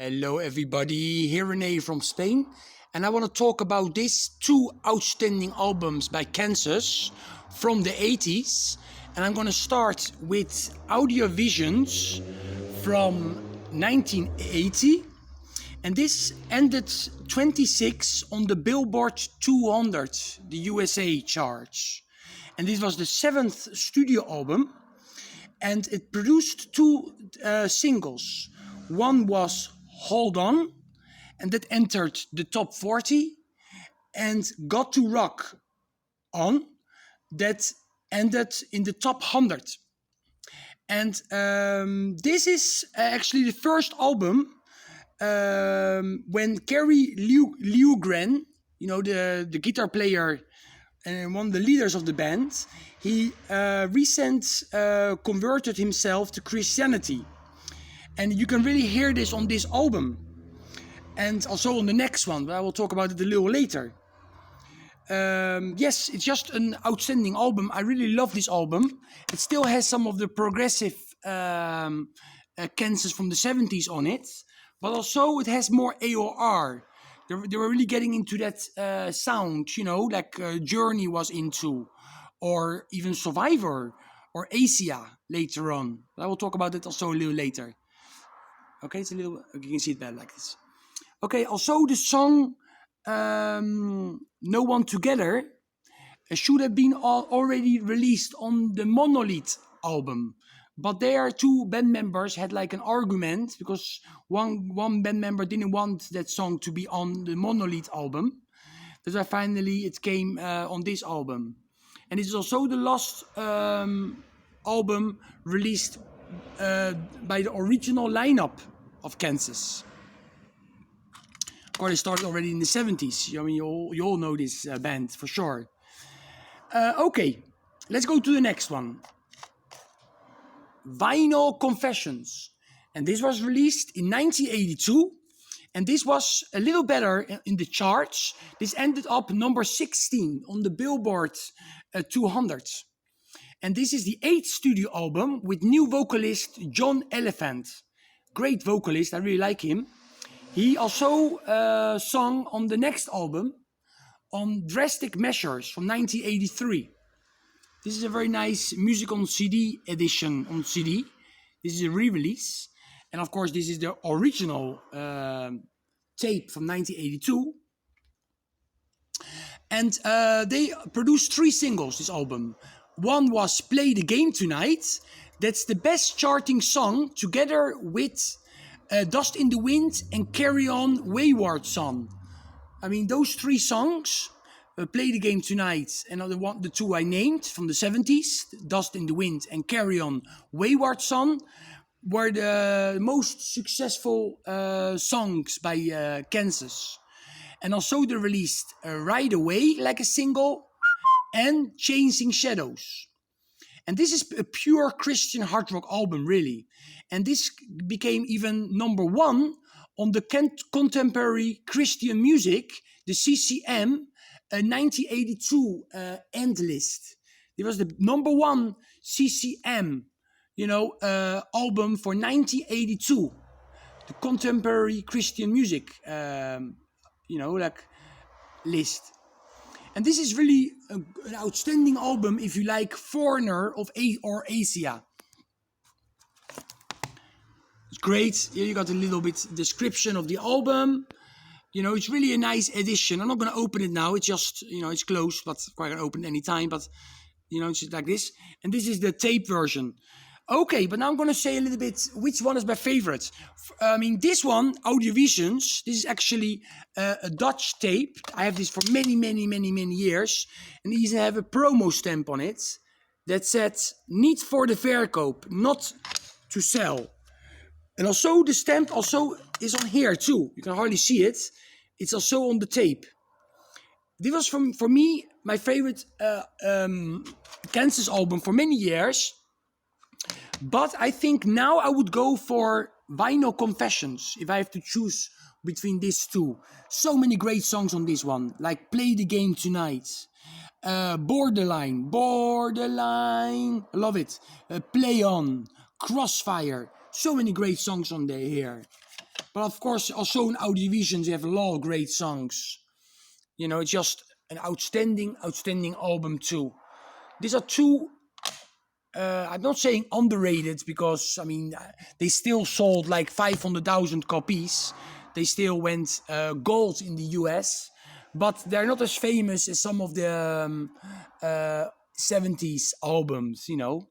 Hello everybody, here Rene from Spain, and I want to talk about these two outstanding albums by Kansas from the 80s. And I'm going to start with Audio Visions from 1980, and this ended 26 on the Billboard 200, the USA charts. And this was the 7th studio album, and it produced two singles. One was Hold On, and that entered the top 40, and Got to Rock On, that ended in the top 100. And this is actually the first album when Kerry Ljugren, you know, the guitar player and one of the leaders of the band, he converted himself to Christianity. And you can really hear this on this album. And also on the next one, but I will talk about it a little later. Yes, it's just an outstanding album. I really love this album. It still has some of the progressive Kansas from the 70s on it. But also it has more AOR. They were really getting into that sound, you know, like Journey was into. Or even Survivor or Asia later on. But I will talk about it also a little later. Okay, it's a little, you can see it better like this. Okay, also the song No One Together should have been already released on the Monolith album. But their two band members had like an argument because one band member didn't want that song to be on the Monolith album. That's why finally it came on this album. And it is also the last album released by the original lineup of Kansas. Of course, it started already in the 70s. I mean, you all know this band for sure. Okay, let's go to the next one. Vino Confessions. And this was released in 1982. And this was a little better in the charts. This ended up number 16 on the Billboard 200. And this is the 8th studio album with new vocalist John Elephant. Great vocalist, I really like him. He also sung on the next album on Drastic Measures from 1983. This is a very nice music on CD edition on CD. This is a re-release. And of course, this is the original tape from 1982. And they produced 3 singles, this album. One was Play the Game Tonight. That's the best charting song together with Dust in the Wind and Carry On Wayward Son. I mean, those 3 songs, Play the Game Tonight and the 2 I named from the 70s, Dust in the Wind and Carry On Wayward Son, were the most successful songs by Kansas. And also they released Right Away like a single and Chasing Shadows. And this is a pure Christian hard rock album, really. And this became even number 1 on the Contemporary Christian Music, the CCM 1982 end list. It was the number 1 CCM, album for 1982. The Contemporary Christian Music, list. And this is really an outstanding album if you like Foreigner or Asia. It's great. Here you got a little bit description of the album. You know, it's really a nice edition. I'm not going to open it now. It's just, it's closed, but I can open it anytime. But, it's just like this. And this is the tape version. Okay, but now I'm going to say a little bit which one is my favorite. This one, Audio Visions, this is actually a Dutch tape. I have this for many, many, many, many years. And these have a promo stamp on it that said, niet voor de verkoop, not to sell. And also the stamp also is on here too. You can hardly see it. It's also on the tape. This was for me my favorite Kansas album for many years. But I think now I would go for Vino Confessions if I have to choose between these two. So many great songs on this one, like Play the Game Tonight, Borderline, I love it, Play On, Crossfire. So many great songs on there here. But of course, also in Audiovision, they have a lot of great songs. You know, it's just an outstanding album too. These are two. I'm not saying underrated because I mean they still sold like 500,000 copies. They still went gold in the US, but they're not as famous as some of the 70s albums. You know,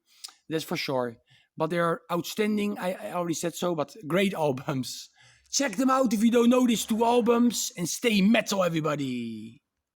that's for sure. But they're outstanding. I already said so, but great albums. Check them out if you don't know these two albums, and stay metal, everybody.